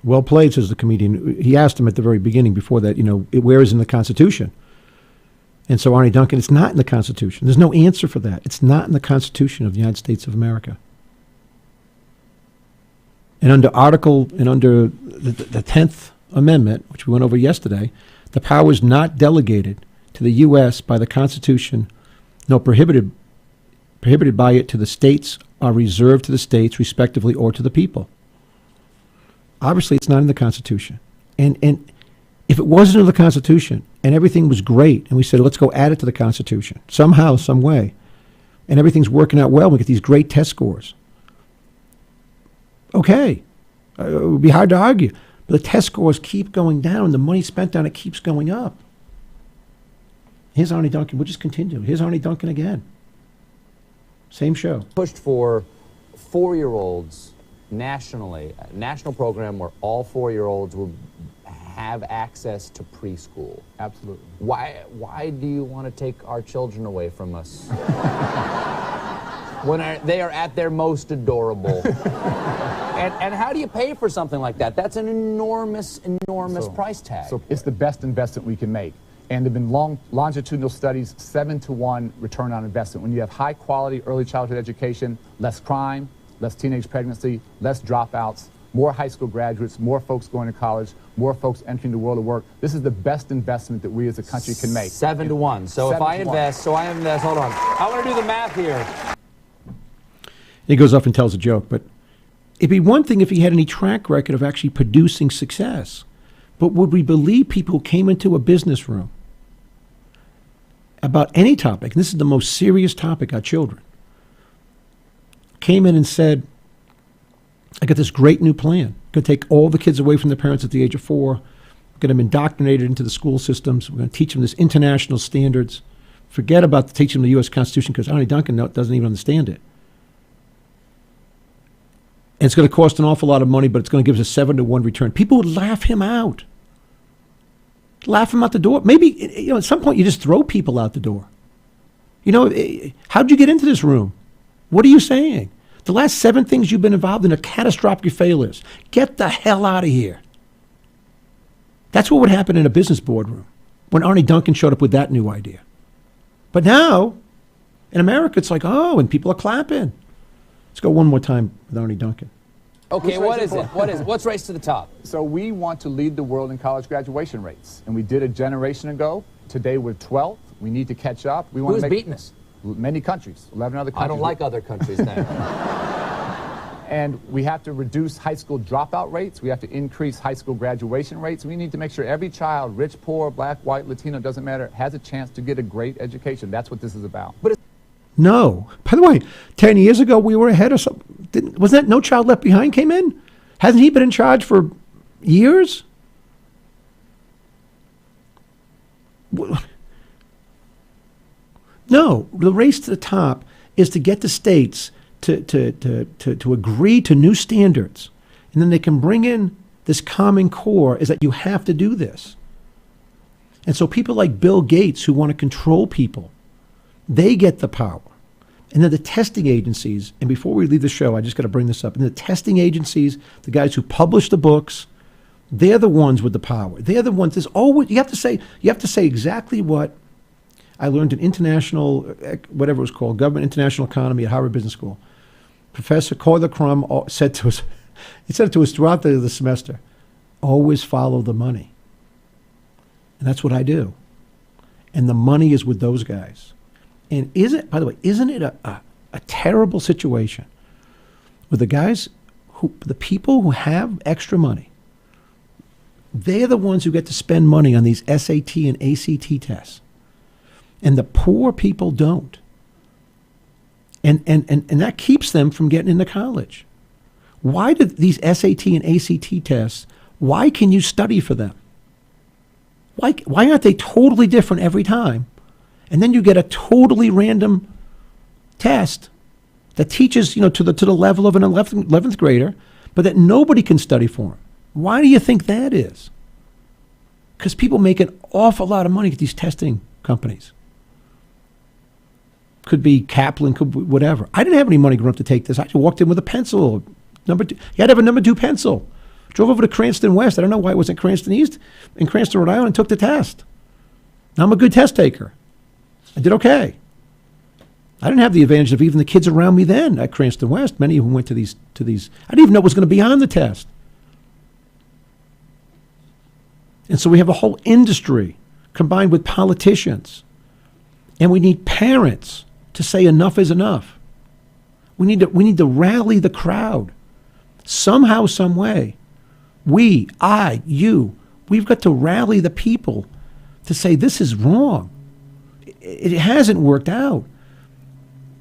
well played, says the comedian. He asked him at the very beginning before that, where is in the Constitution? And so ARNE Duncan, it's not in the Constitution. There's no answer for that. It's not in the Constitution of the United States of America. And under the 10th Amendment, which we went over yesterday, the power is not delegated to the U.S. by the Constitution, nor prohibited by it to the states, are reserved to the states, respectively, or to the people. Obviously, it's not in the Constitution. And if it wasn't in the Constitution and everything was great, and we said, let's go add it to the Constitution, somehow, some way, and everything's working out well, we get these great test scores. Okay. It would be hard to argue. But the test scores keep going down. The money spent on it keeps going up. Here's ARNE Duncan. We'll just continue. Here's ARNE Duncan again. Same show. Pushed for 4-year-olds nationally, a national program where all 4-year-olds will have access to preschool. Absolutely. Why do you want to take our children away from us? When they are at their most adorable. And how do you pay for something like that? That's an enormous price tag. So it's the best investment we can make. And there have been longitudinal studies, 7-to-1 return on investment. When you have high quality early childhood education, less crime, less teenage pregnancy, less dropouts, more high school graduates, more folks going to college, more folks entering the world of work. This is the best investment that we as a country can make. 7-to-1. So if I invest, hold on. I want to do the math here. He goes off and tells a joke, but it'd be one thing if he had any track record of actually producing success. But would we believe people who came into a business room about any topic, and this is the most serious topic, our children, came in and said, I got this great new plan. Going to take all the kids away from their parents at the age of 4, get them indoctrinated into the school systems. We're going to teach them this international standards. Forget about teaching them the U.S. Constitution, because ARNE Duncan doesn't even understand it. And it's going to cost an awful lot of money, but it's going to give us a 7-to-1 return. People would laugh him out. Laugh him out the door. Maybe, at some point you just throw people out the door. How'd you get into this room? What are you saying? The last 7 things you've been involved in are catastrophic failures. Get the hell out of here. That's what would happen in a business boardroom when ARNE DUNCAN showed up with that new idea. But now, in America, it's like, oh, and people are clapping. Let's go one more time with ARNE DUNCAN. Okay, what is it? What's Race to the Top? So we want to lead the world in college graduation rates. And we did a generation ago. Today we're 12th. We need to catch up. We want Who's to make beating us? Many countries, 11 other countries. I don't like other countries now. And we have to reduce high school dropout rates. We have to increase high school graduation rates. We need to make sure every child, rich, poor, black, white, Latino, doesn't matter, has a chance to get a great education. That's what this is about. No. By the way, 10 years ago, we were ahead of something. Wasn't that No Child Left Behind came in? Hasn't he been in charge for years? No. The race to the top is to get the states to agree to new standards. And then they can bring in this common core is that you have to do this. And so people like Bill Gates who want to control people, they get the power. And then the testing agencies, and before we leave the show, I just got to bring this up. And the testing agencies, the guys who publish the books, they're the ones with the power. They're the ones. There's always you have to say exactly what I learned in international, whatever it was called, government international economy at Harvard Business School. Professor Coiler Crum said to us, he said it to us throughout the semester, always follow the money. And that's what I do. And the money is with those guys. And by the way, isn't it a terrible situation with the people who have extra money, they're the ones who get to spend money on these SAT and ACT tests. And the poor people don't. And that keeps them from getting into college. Why do these SAT and ACT tests, why can you study for them? Why aren't they totally different every time? And then you get a totally random test that teaches, to the level of an 11th grader, but that nobody can study for them. Why do you think that is? Because people make an awful lot of money at these testing companies. Could be Kaplan, could be whatever. I didn't have any money growing up to take this. I just walked in with a pencil. Number 2. You had to have a number 2 pencil. Drove over to Cranston West. I don't know why it wasn't Cranston East. In Cranston, Rhode Island, and took the test. Now I'm a good test taker. I did okay. I didn't have the advantage of even the kids around me then at Cranston West. Many of them went to these. I didn't even know what was going to be on the test. And so we have a whole industry combined with politicians. And we need parents to say enough is enough. We need to rally the crowd. Somehow, some way. We've got to rally the people to say this is wrong. It hasn't worked out.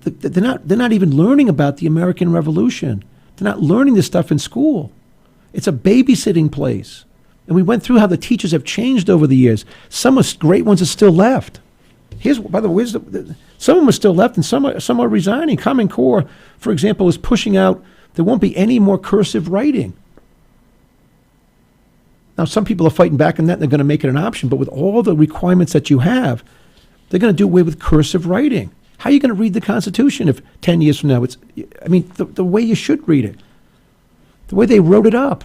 They're not even learning about the American Revolution. They're not learning this stuff in school. It's a babysitting place. And we went through how the teachers have changed over the years. Some great ones are still left. By the way, some of them are still left and some are resigning. Common Core, for example, is pushing out there won't be any more cursive writing. Now, some people are fighting back on that and they're going to make it an option, but with all the requirements that you have, they're going to do away with cursive writing. How are you going to read the Constitution if 10 years from now the way you should read it, the way they wrote it up?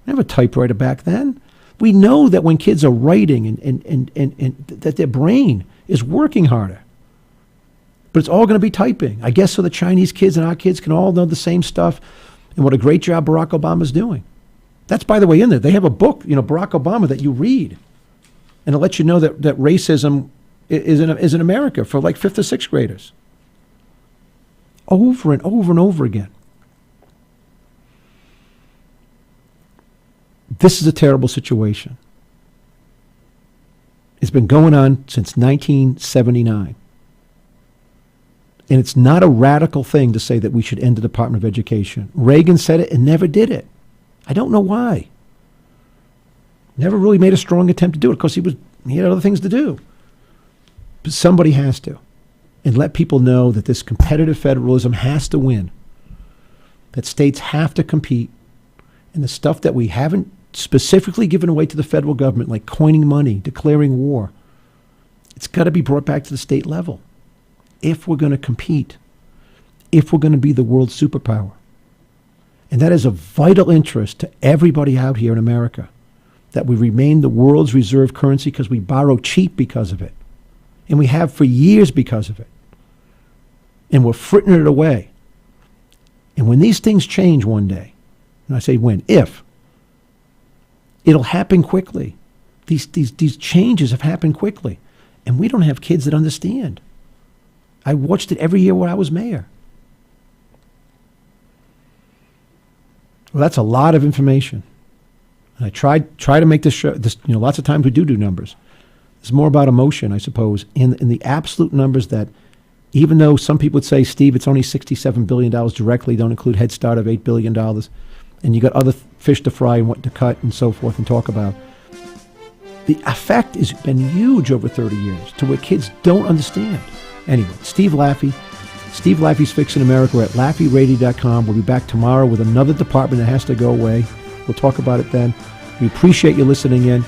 They have a typewriter back then. We know that when kids are writing and that their brain is working harder. But it's all going to be typing. I guess so the Chinese kids and our kids can all know the same stuff and what a great job Barack Obama's doing. That's, by the way, in there. They have a book, Barack Obama, that you read. And it lets you know that racism is in America for like 5th or 6th graders. Over and over and over again. This is a terrible situation. It's been going on since 1979. And it's not a radical thing to say that we should end the Department of Education. Reagan said it and never did it. I don't know why. Never really made a strong attempt to do it because he had other things to do. But somebody has to. And let people know that this competitive federalism has to win. that states have to compete, and the stuff that we haven't specifically given away to the federal government, like coining money, declaring war, it's got to be brought back to the state level if we're going to compete, if we're going to be the world superpower. And that is a vital interest to everybody out here in America, that we remain the world's reserve currency because we borrow cheap because of it. And we have for years because of it. And we're frittering it away. And when these things change one day, and I say when, if, it'll happen quickly. These changes have happened quickly. And we don't have kids that understand. I watched it every year when I was mayor. Well, that's a lot of information. And I try to make this show, lots of times we do numbers. It's more about emotion, I suppose, in the absolute numbers that, even though some people would say, Steve, it's only $67 billion directly, don't include Head Start of $8 billion, and you got other fish to fry and what to cut and so forth and talk about. The effect has been huge over 30 years to where kids don't understand. Anyway, Steve Laffey's Fixing America. We're at LaffeyRadio.com. We'll be back tomorrow with another department that has to go away. We'll talk about it then. We appreciate you listening in.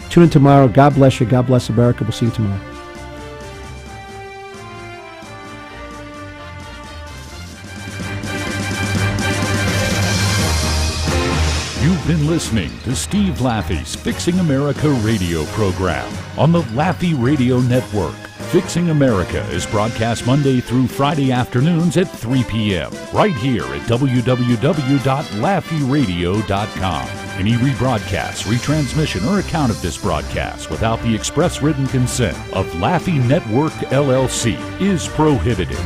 Tune in tomorrow. God bless you. God bless America. We'll see you tomorrow. You've been listening to Steve Laffey's Fixing America radio program on the Laffey Radio Network. Fixing America is broadcast Monday through Friday afternoons at 3 p.m. right here at www.laffeyradio.com. Any rebroadcast, retransmission, or account of this broadcast without the express written consent of Laffey Network, LLC is prohibited.